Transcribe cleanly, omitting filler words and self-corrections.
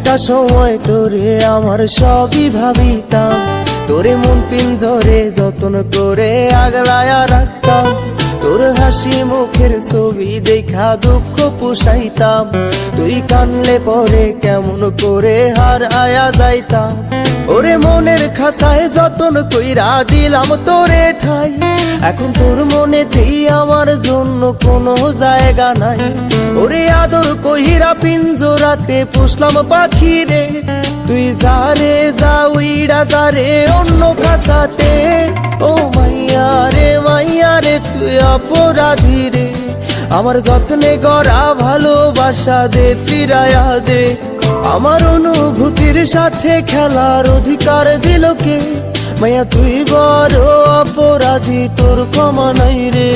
একটা সময় তোরে আমার সবই ভাবিতাম, তোরে মন পিঞ্জরে যতন করে আগলায়া রাখতাম। তোর হাসি মুখের ছবি দেখা দুঃখ পুষাইতাম, তুই কানলে পরে কেমন করে হার আয়া যাইতাম। ওরে মনের খাঁচায় যতন কইরা দিলাম তোরে ঠাই, এখন তোর মনেতেই আমার জন্য কোনো জায়গা নাই। ওরে আদর কইরা পিঞ্জরাতে পুষলাম পাখি রে, তুই যারে যা উইড়া যারে অন্য খাঁচাতে। ও মাইয়া রে তুই অপরাধী রে, আমার যত্নে গড়া ভালোবাসা দে ফিরায়া দে। আমার অনুভূতির সাথে খেলার অধিকার দিল কে? মাইয়া তুই বড় অপরাধী, তোর ক্ষমা নাই রে।